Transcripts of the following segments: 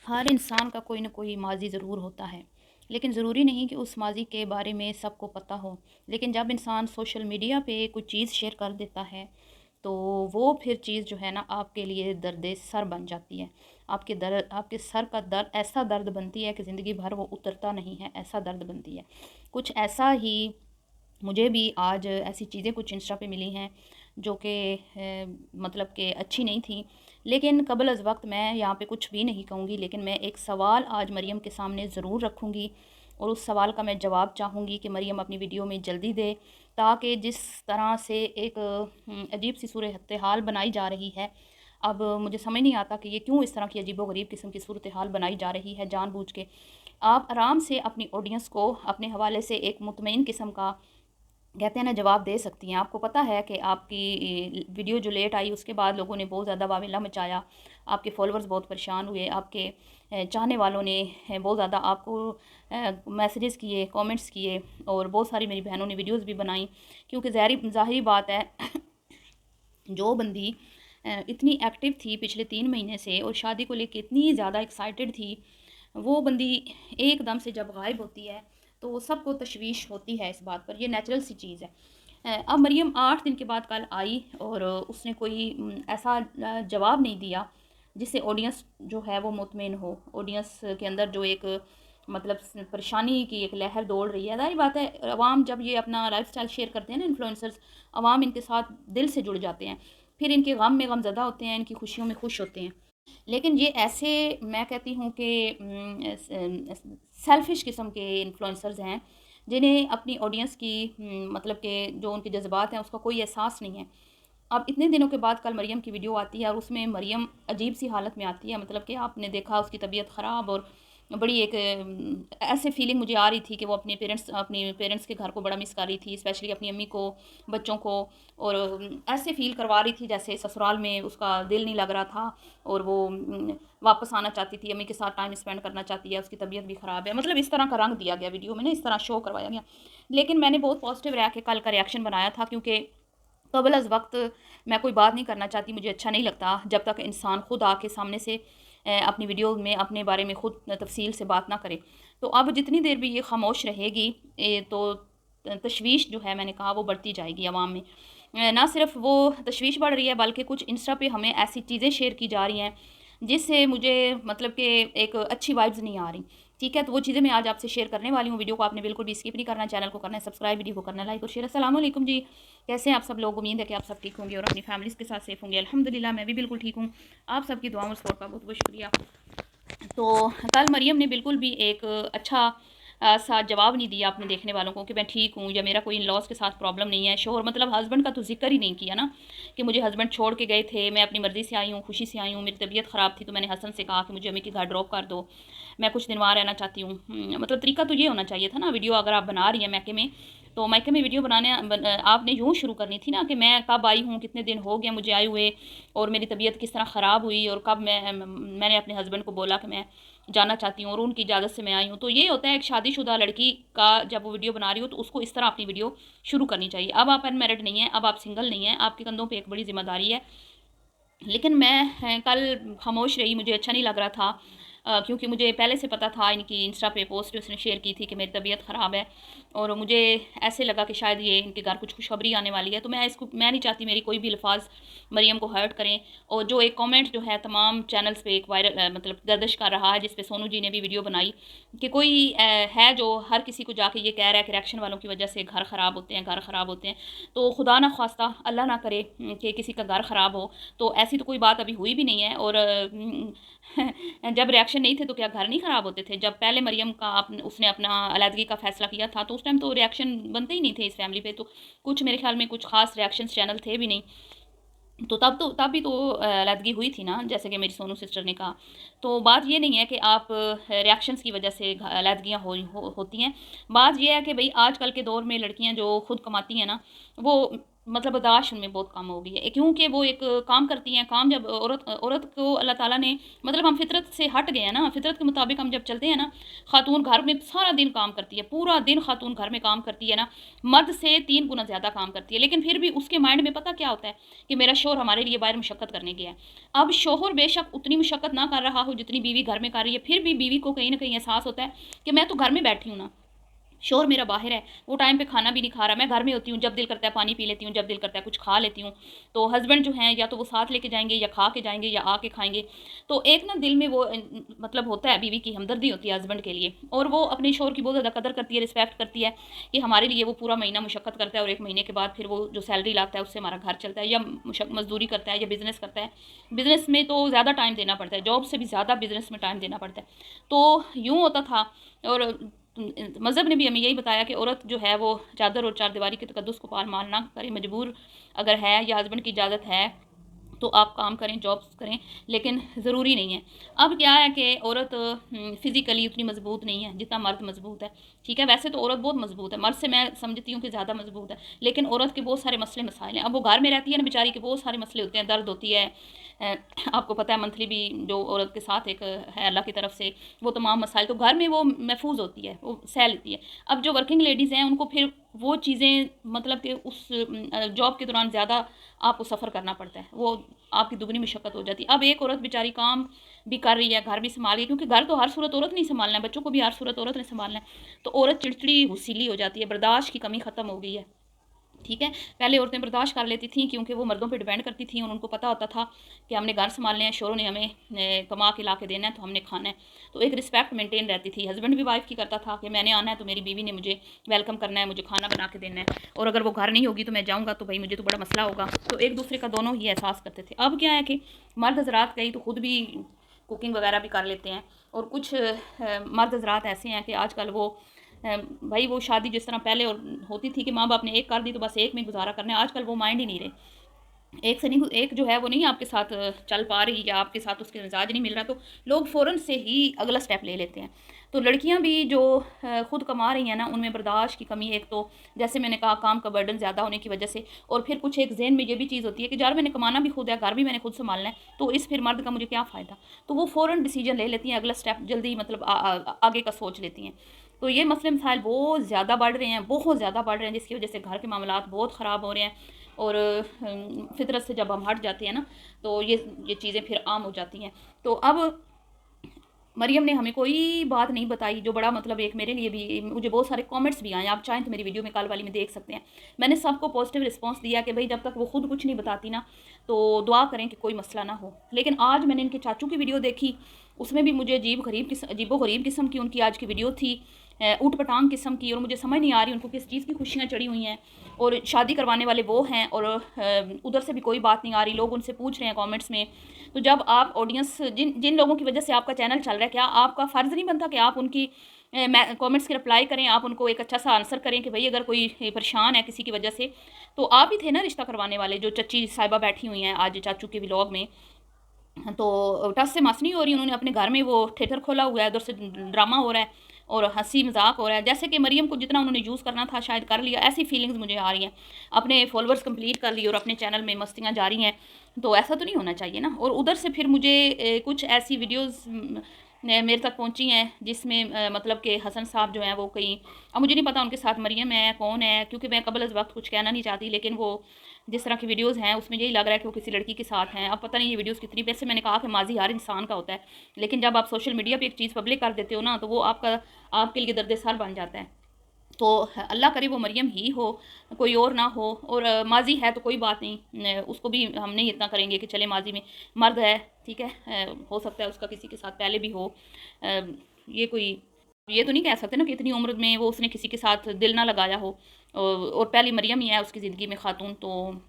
हर इंसान का कोई ना कोई माज़ी ज़रूर होता है, लेकिन ज़रूरी नहीं कि उस माज़ी के बारे में सबको पता हो। लेकिन जब इंसान सोशल मीडिया पे कुछ चीज़ शेयर कर देता है, तो वो फिर चीज़ जो है ना आपके लिए दर्द सर बन जाती है। आपके सर का दर्द ऐसा दर्द बनती है कि ज़िंदगी भर वो उतरता नहीं है, ऐसा दर्द बनती है। कुछ ऐसा ही मुझे भी आज ऐसी चीज़ें कुछ इंस्टा पे मिली हैं जो कि मतलब कि अच्छी नहीं थी। लेकिन क़ब्ल अज़ वक़्त मैं यहाँ पे कुछ भी नहीं कहूँगी, लेकिन मैं एक सवाल आज मरियम के सामने ज़रूर रखूँगी और उस सवाल का मैं जवाब चाहूँगी कि मरियम अपनी वीडियो में जल्दी दे, ताकि जिस तरह से एक अजीब सी सूरत हाल बनाई जा रही है। अब मुझे समझ नहीं आता कि ये क्यों इस तरह की अजीबो-गरीब किस्म की सूरत हाल बनाई जा रही है जानबूझ के। आप आराम से अपनी ऑडियंस को अपने हवाले से एक मुतमईन किस्म का कहते हैं ना जवाब दे सकती हैं। आपको पता है कि आपकी वीडियो जो लेट आई उसके बाद लोगों ने बहुत ज़्यादा वावेला मचाया, आपके फॉलोअर्स बहुत परेशान हुए, आपके चाहने वालों ने बहुत ज़्यादा आपको मैसेजेस किए, कमेंट्स किए और बहुत सारी मेरी बहनों ने वीडियोस भी बनाई, क्योंकि ज़ाहिरी बात है जो बंदी इतनी एक्टिव थी पिछले 3 महीने से और शादी को लेके इतनी ज़्यादा एक्साइटेड थी, वो बंदी एकदम से जब गायब होती है तो सबको तशवीश होती है इस बात पर। ये नेचुरल सी चीज़ है। अब मरियम 8 दिन के बाद कल आई और उसने कोई ऐसा जवाब नहीं दिया जिससे ऑडियंस जो है वो मुतमिन हो। ऑडियंस के अंदर जो एक मतलब परेशानी की एक लहर दौड़ रही है। ज़ाहिर बात है, अवाम जब ये अपना लाइफ़स्टाइल शेयर करते हैं ना इन्फ्लुएंसर्स, अवाम इनके साथ दिल से जुड़ जाते हैं। फिर इनके गम में गमज़दा होते हैं, इनकी खुशियों में खुश होते हैं। लेकिन ये ऐसे मैं कहती हूँ कि सेल्फ़िश किस्म के इन्फ्लुएंसर्स हैं, जिन्हें अपनी ऑडियंस की मतलब के जो उनके जज़्बात हैं उसका कोई एहसास नहीं है। अब इतने दिनों के बाद कल मरियम की वीडियो आती है और उसमें मरियम अजीब-सी हालत में आती है, मतलब कि आपने देखा उसकी तबीयत ख़राब और बड़ी एक ऐसे फीलिंग मुझे आ रही थी कि वो अपने पेरेंट्स के घर को बड़ा मिस कर रही थी, स्पेशली अपनी अम्मी को, बच्चों को। और ऐसे फ़ील करवा रही थी जैसे ससुराल में उसका दिल नहीं लग रहा था और वो वापस आना चाहती थी, अम्मी के साथ टाइम स्पेंड करना चाहती है, उसकी तबीयत भी ख़राब है। मतलब इस तरह का रंग दिया गया वीडियो में ना, इस तरह शो करवाया गया। लेकिन मैंने बहुत पॉजिटिव रह के कल का रिएक्शन बनाया था, क्योंकि क़ब्ल अज़ वक़्त मैं कोई बात नहीं करना चाहती, मुझे अच्छा नहीं लगता जब तक इंसान खुद आके सामने से अपनी वीडियो में अपने बारे में खुद तफ़सील से बात ना करे। तो अब जितनी देर भी ये ख़ामोश रहेगी तो तशवीश जो है मैंने कहा वो बढ़ती जाएगी अवाम में। ना सिर्फ़ वो तशवीश बढ़ रही है, बल्कि कुछ इंस्टा पे हमें ऐसी चीज़ें शेयर की जा रही हैं जिससे मुझे मतलब कि एक अच्छी वाइब्स नहीं आ रही। ठीक है, तो वो चीज़ें मैं आज आपसे शेयर करने वाली हूँ। वीडियो को आपने बिल्कुल भी स्किप नहीं करना है, चैनल को करना है सब्सक्राइब, वीडियो को करना है लाइक और शेयर। अस्सलाम वालेकुम जी, कैसे हैं आप सब लोग? उम्मीद है कि आप सब ठीक होंगे और अपनी फैमिलीज़ के साथ सेफ होंगे। अल्हम्दुलिल्लाह मैं भी बिल्कुल ठीक हूँ। आप सबकी दुआओं और सपोर्ट का बहुत-बहुत शुक्रिया। तो कल मरियम ने बिल्कुल भी एक अच्छा सा जवाब नहीं दिया अपने देखने वालों को कि मैं ठीक हूँ या मेरा कोई इन-लॉज़ के साथ प्रॉब्लम नहीं है। शोहर मतलब हस्बैंड का तो ज़िक्र ही नहीं किया ना, कि मुझे हस्बैंड छोड़ के गए थे, मैं अपनी मर्ज़ी से आई हूँ, खुशी से आई हूँ, मेरी तबीयत ख़राब थी तो मैंने हसन से कहा कि मुझे अम्मी के घर ड्रॉप कर दो, मैं कुछ दिन वहाँ रहना चाहती हूँ। मतलब तरीका तो ये होना चाहिए था ना, वीडियो अगर आप बना रही हैं मायके में, तो मायके में वीडियो आपने यूँ शुरू करनी थी ना कि मैं कब आई हूँ, कितने दिन हो गए मुझे आए हुए और मेरी तबीयत किस तरह ख़राब हुई और कब मैंने अपने हस्बैंड को बोला कि मैं जाना चाहती हूँ और उनकी इजाज़त से मैं आई हूँ। तो ये होता है एक शादीशुदा लड़की का, जब वो वीडियो बना रही हो तो उसको इस तरह अपनी वीडियो शुरू करनी चाहिए। अब आप अनमैरिड नहीं हैं, अब आप सिंगल नहीं हैं, आपके कंधों पे एक बड़ी ज़िम्मेदारी है। लेकिन मैं कल खामोश रही, मुझे अच्छा नहीं लग रहा था, क्योंकि मुझे पहले से पता था इनकी इंस्टा पे पोस्ट उसने शेयर की थी कि मेरी तबीयत ख़राब है और मुझे ऐसे लगा कि शायद ये इनके घर कुछ खुशखबरी आने वाली है। तो मैं नहीं चाहती मेरी कोई भी अल्फाज मरियम को हर्ट करें। और जो एक कमेंट जो है तमाम चैनल्स पे एक वायरल मतलब गर्दिश कर रहा है, जिस पे सोनू जी ने भी वीडियो बनाई कि कोई है जो हर किसी को जाके ये कह रहा है कि रिएक्शन वालों की वजह से घर ख़राब होते हैं, घर ख़राब होते हैं। तो खुदा ना खास्ता, अल्लाह ना करे कि किसी का घर ख़राब हो। तो ऐसी तो कोई बात अभी हुई भी नहीं है। और जब रिएक्शन नहीं थे तो क्या घर नहीं ख़राब होते थे? जब पहले मरियम का उसने अपना अलहदगी का फ़ैसला किया था तो उस टाइम तो रिएक्शन बनते ही नहीं थे इस फैमिली पे, तो कुछ मेरे ख़्याल में कुछ ख़ास रिएक्शंस चैनल थे भी नहीं। तो तब भी तो अलहदगी हुई थी ना, जैसे कि मेरी सोनू सिस्टर ने कहा। तो बात ये नहीं है कि आप रिएक्शंस की वजह से अलहदगियाँ होती हैं। बात ये है कि भई आजकल के दौर में लड़कियाँ जो खुद कमाती हैं ना, वो मतलब बर्दाश्त उनमें बहुत कम हो गई है, क्योंकि वो एक काम करती हैं। काम जब औरत को अल्लाह ताला ने, मतलब हम फितरत से हट गए हैं ना, फितरत के मुताबिक हम जब चलते हैं ना, खातून घर में सारा दिन काम करती है, पूरा दिन खातून घर में काम करती है ना, मर्द से 3 गुना ज़्यादा काम करती है। लेकिन फिर भी उसके माइंड में पता क्या होता है कि मेरा शोहर हमारे लिए बाहर मशक्क़त करने गया है। अब शोहर बेशक उतनी मशक्क़त ना कर रहा हो जितनी बीवी घर में कर रही है, फिर भी बीवी को कहीं ना कहीं एहसास होता है कि मैं तो घर में बैठी हूँ ना, शोर मेरा बाहर है, वो टाइम पे खाना भी नहीं खा रहा, मैं घर में होती हूँ, जब दिल करता है पानी पी लेती हूँ, जब दिल करता है कुछ खा लेती हूँ। तो हस्बैंड जो हैं या तो वो साथ लेके जाएंगे या खा के जाएंगे या आके खाएंगे। तो एक ना दिल में वो मतलब होता है, बीवी की हमदर्दी होती है हस्बैंड के लिए, और वो अपने शोर की बहुत ज़्यादा कदर करती है, रिस्पेक्ट करती है कि हमारे लिए वो पूरा महीना मुशक्क़त करता है और एक महीने के बाद फिर वो जो सैलरी लाता है उससे हमारा घर चलता है, या मजदूरी करता है या बिज़नेस करता है। बिज़नेस में तो ज़्यादा टाइम देना पड़ता है, जॉब से भी ज़्यादा बिज़नेस में टाइम देना पड़ता है। तो यूँ होता था। और मज़हब ने भी हमें यही बताया कि औरत जो है वो चादर और चारदीवारी के तकद्दुस को पार मार ना करे। मजबूर अगर है या हस्बैंड की इजाज़त है तो आप काम करें, जॉब्स करें, लेकिन ज़रूरी नहीं है। अब क्या है कि औरत फ़िज़िकली उतनी मज़बूत नहीं है जितना मर्द मज़बूत है। ठीक है, वैसे तो औरत बहुत मज़बूत है, मर्द से मैं समझती हूँ कि ज़्यादा मज़बूत है, लेकिन औरत के बहुत सारे मसले मसाइल हैं। अब वो घर में रहती है ना बेचारी, के बहुत सारे मसले होते हैं, दर्द होती है। आपको पता है मंथली भी जो औरत के साथ एक है अल्लाह की तरफ से, वो तमाम मसाइल तो घर में वो महफूज होती है, वो सह लेती है। अब जो वर्किंग लेडीज़ हैं उनको फिर वो चीज़ें, मतलब कि उस जॉब के दौरान ज़्यादा आपको सफ़र करना पड़ता है, वो आपकी दुगनी मशक्क़त हो जाती है। अब एक औरत बेचारी काम भी कर रही है, घर भी संभाल रही है, क्योंकि घर तो हर सूरत औरत नहीं संभालना है, बच्चों को भी हर सूरत औरत ने संभालना है। तो औरत चिड़चिड़ी हुसीली हो जाती है, बर्दाश्त की कमी ख़त्म हो गई है। ठीक है, पहले औरतें बर्दाश्त कर लेती थीं क्योंकि वो मर्दों पे डिपेंड करती थीं और उनको पता होता था कि हमने घर संभालने हैं, शोरों ने हमें कमा के ला के देना है, तो हमने खाना है। तो एक रिस्पेक्ट मेंटेन रहती थी। हस्बैंड भी वाइफ की करता था कि मैंने आना है तो मेरी बीवी ने मुझे वेलकम करना है, मुझे खाना बना के देना है, और अगर वो घर नहीं होगी तो मैं जाऊँगा तो भाई मुझे तो बड़ा मसला होगा। तो एक दूसरे का दोनों ही एहसास करते थे। अब क्या है कि मर्द हजरात गई तो खुद भी कुकिंग वगैरह भी कर लेते हैं, और कुछ मर्द हजरात ऐसे हैं कि आजकल वो भाई वो शादी जिस तरह पहले और होती थी कि माँ बाप ने एक कर दी तो बस एक में गुजारा करना है, आजकल वो माइंड ही नहीं रहे। एक से नहीं, एक जो है वो नहीं आपके साथ चल पा रही या आपके साथ उसके मिजाज नहीं मिल रहा, तो लोग फ़ौरन से ही अगला स्टेप ले लेते हैं। तो लड़कियां भी जो खुद कमा रही हैं ना, उनमें बर्दाश्त की कमी, एक तो जैसे मैंने कहा काम का बर्डन ज़्यादा होने की वजह से, और फिर कुछ एक जहन में ये भी चीज़ होती है कि यार मैंने कमाना भी खुद है, घर भी मैंने खुद संभालना है, तो इस फिर मर्द का मुझे क्या फ़ायदा। तो वो फ़ौरन डिसीजन ले लेती हैं, अगला स्टेप जल्दी मतलब आगे का सोच लेती हैं। तो ये मसले मसाइल बहुत ज़्यादा बढ़ रहे हैं, बहुत ज़्यादा बढ़ रहे हैं, जिसकी वजह से घर के मामलात बहुत ख़राब हो रहे हैं। और फितरत से जब हम हट जाते हैं ना, तो ये चीज़ें फिर आम हो जाती हैं। तो अब मरियम ने हमें कोई बात नहीं बताई, जो बड़ा मतलब एक मेरे लिए भी, मुझे बहुत सारे कमेंट्स भी आए, आप चाहें तो मेरी वीडियो में कल वाली में देख सकते हैं। मैंने सबको पॉजिटिव रिस्पांस दिया कि भाई जब तक वो खुद कुछ नहीं बताती ना, तो दुआ करें कि कोई मसला ना हो। लेकिन आज मैंने इनके चाचू की वीडियो देखी, उसमें भी मुझे अजीबो गरीब किस्म की उनकी आज की वीडियो थी, ऊट पटांग किस्म की, और मुझे समझ नहीं आ रही उनको किस चीज़ की खुशियाँ चढ़ी हुई हैं, और शादी करवाने वाले वो हैं, और उधर से भी कोई बात नहीं आ रही, लोग उनसे पूछ रहे हैं कमेंट्स में। तो जब आप ऑडियंस, जिन जिन लोगों की वजह से आपका चैनल चल रहा है, क्या आपका फ़र्ज़ नहीं बनता कि आप उनकी कमेंट्स की रिप्लाई करें, आप उनको एक अच्छा सा आंसर करें कि भाई अगर कोई परेशान है किसी की वजह से, तो आप ही थे ना रिश्ता करवाने वाले, जो चच्ची साहिबा बैठी हुई हैं आज चाचू के व्लॉग में। तो टस से मस नहीं हो रही, उन्होंने अपने घर में वो थिएटर खोला हुआ है, उधर से ड्रामा हो रहा है और हंसी मजाक हो रहा है, जैसे कि मरियम को जितना उन्होंने यूज़ करना था शायद कर लिया, ऐसी फीलिंग्स मुझे आ रही हैं। अपने फॉलोअर्स कंप्लीट कर लिए और अपने चैनल में मस्तियाँ जारी हैं, तो ऐसा तो नहीं होना चाहिए ना। और उधर से फिर मुझे कुछ ऐसी वीडियोज़ मेरे तक पहुंची हैं जिसमें मतलब कि हसन साहब जो हैं वो कहीं, अब मुझे नहीं पता उनके साथ मरियम है कौन है, क्योंकि मैं कबल अज़ वक्त कुछ कहना नहीं चाहती, लेकिन वो जिस तरह की वीडियोस हैं उसमें यही लग रहा है कि वो किसी लड़की के साथ हैं। अब पता नहीं ये वीडियोस कितनी, वैसे मैंने कहा कि माजी हर इंसान का होता है, लेकिन जब आप सोशल मीडिया पे एक चीज़ पब्लिक कर देते हो ना, तो वो आपके लिए दर्द सर बन जाता है। तो अल्लाह करे वो मरियम ही हो, कोई और ना हो। और माजी है तो कोई बात नहीं, उसको भी हम नहीं इतना करेंगे कि चले माजी में मर्द है, ठीक है, हो सकता है उसका किसी के साथ पहले भी हो। ये कोई, ये तो नहीं कह सकते ना कि इतनी उम्र में वो उसने किसी के साथ दिल ना लगाया हो, और पहली मरियम ही है उसकी ज़िंदगी में खातून, तो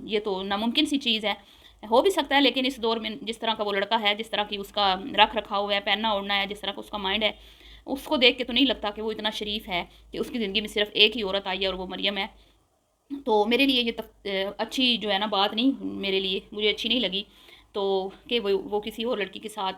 ये तो नामुमकिन सी चीज़ है। हो भी सकता है, लेकिन इस दौर में जिस तरह का वो लड़का है, जिस तरह की उसका रख रखाव है, पहनना ओढ़ना है, जिस तरह का उसका माइंड है, उसको देख के तो नहीं लगता कि वो इतना शरीफ है कि उसकी ज़िंदगी में सिर्फ एक ही औरत आई है और वो मरियम है। तो मेरे लिए ये अच्छी जो है ना बात नहीं, मेरे लिए मुझे अच्छी नहीं लगी। तो कि वो किसी और लड़की के साथ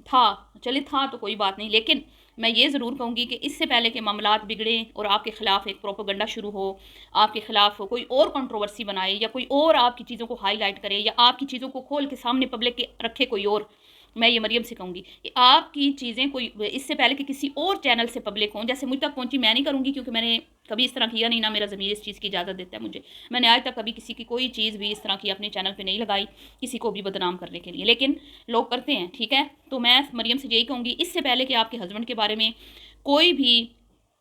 था, चले था तो कोई बात नहीं, लेकिन मैं ये ज़रूर कहूँगी कि इससे पहले के मामलात बिगड़ें और आपके ख़िलाफ़ एक प्रोपेगेंडा शुरू हो, आपके ख़िलाफ़ कोई और कंट्रोवर्सी बनाए या कोई और आपकी चीज़ों को हाईलाइट करे या आपकी चीज़ों को खोल के सामने पब्लिक के रखे कोई और, मैं ये मरियम से कहूँगी कि आपकी चीज़ें कोई इससे पहले कि किसी और चैनल से पब्लिक हों, जैसे मुझ तक पहुँची मैं नहीं करूँगी क्योंकि मैंने कभी इस तरह किया नहीं, ना मेरा ज़मीर इस चीज़ की इजाज़त देता है मुझे। मैंने आज तक कभी किसी की कोई चीज़ भी इस तरह की अपने चैनल पे नहीं लगाई, किसी को भी बदनाम करने के लिए, लेकिन लोग करते हैं, ठीक है। तो मैं मरियम से यही कहूँगी, इससे पहले कि आपके हस्बैंड के बारे में कोई भी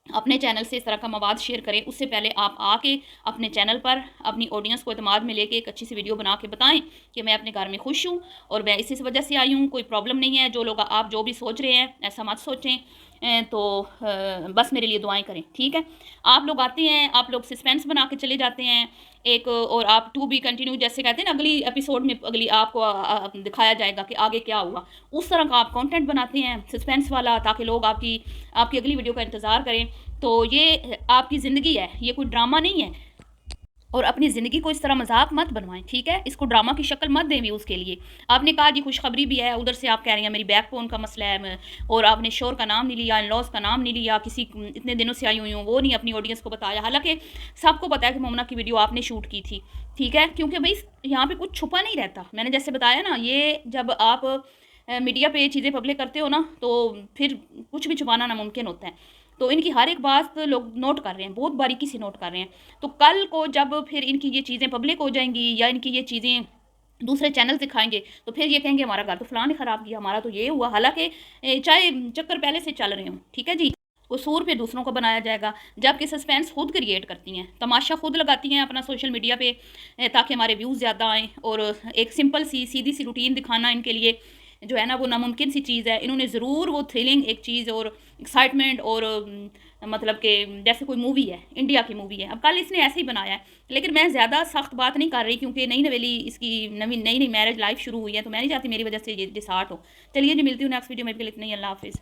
अपने चैनल से इस तरह का मवाद शेयर करें, उससे पहले आप आके अपने चैनल पर अपनी ऑडियंस को एतमाद में लेके एक अच्छी सी वीडियो बना के बताएं कि मैं अपने घर में खुश हूँ और मैं इसी वजह से आई हूँ, कोई प्रॉब्लम नहीं है। जो लोग आप जो भी सोच रहे हैं ऐसा मत सोचें, तो बस मेरे लिए दुआएं करें, ठीक है। आप लोग आते हैं, आप लोग सस्पेंस बना के चले जाते हैं एक, और आप टू बी कंटिन्यू जैसे कहते हैं ना, अगली एपिसोड में अगली आपको दिखाया जाएगा कि आगे क्या हुआ, उस तरह का आप कंटेंट बनाते हैं सस्पेंस वाला, ताकि लोग आपकी आपकी अगली वीडियो का इंतज़ार करें। तो ये आपकी ज़िंदगी है, ये कोई ड्रामा नहीं है, और अपनी ज़िंदगी को इस तरह मजाक मत बनवाएं, ठीक है। इसको ड्रामा की शक्ल मत दें भी उसके लिए। आपने कहा जी खुशखबरी भी है, उधर से आप कह रही हैं मेरी बैकबोन का मसला है, और आपने शोर का नाम नहीं लिया, इन लॉज का नाम नहीं लिया, किसी इतने दिनों से आई हुई हूँ वो नहीं अपनी ऑडियंस को बताया, हालांकि सबको पता है कि मोमना की वीडियो आपने शूट की थी, ठीक है। क्योंकि भाई यहाँ पर कुछ छुपा नहीं रहता, मैंने जैसे बताया ना, ये जब आप मीडिया पे ये चीज़ें पब्लिक करते हो ना, तो फिर कुछ भी छुपाना नामुमकिन होता है। तो इनकी हर एक बात लोग नोट कर रहे हैं, बहुत बारीकी से नोट कर रहे हैं। तो कल को जब फिर इनकी ये चीज़ें पब्लिक हो जाएंगी या इनकी ये चीज़ें दूसरे चैनल दिखाएंगे, तो फिर ये कहेंगे हमारा घर तो फलां ने ख़राब किया, हमारा तो ये हुआ, हालांकि चाहे चक्कर पहले से चल रहे हों, ठीक है जी। कसूर पे दूसरों को बनाया जाएगा, जबकि सस्पेंस खुद क्रिएट करती हैं, तमाशा खुद लगाती हैं अपना सोशल मीडिया पे, ताकि हमारे व्यूज़ ज़्यादा आएँ। और एक सिंपल सी सीधी सी रूटीन दिखाना इनके लिए जो है ना वो नामुमकिन सी चीज़ है। इन्होंने ज़रूर वो थ्रिलिंग एक चीज़ और एक्साइटमेंट और मतलब कि जैसे कोई मूवी है, इंडिया की मूवी है, अब कल इसने ऐसे ही बनाया है। लेकिन मैं ज़्यादा सख्त बात नहीं कर रही क्योंकि नई नवेली इसकी नई नई मैरिज लाइफ शुरू हुई है, तो मैं नहीं चाहती मेरी वजह से ये डिसार्ट हो। चलिए जी, मिलती हूँ नेक्स्ट वीडियो में, इतनी ही, अल्लाह हाफिज़।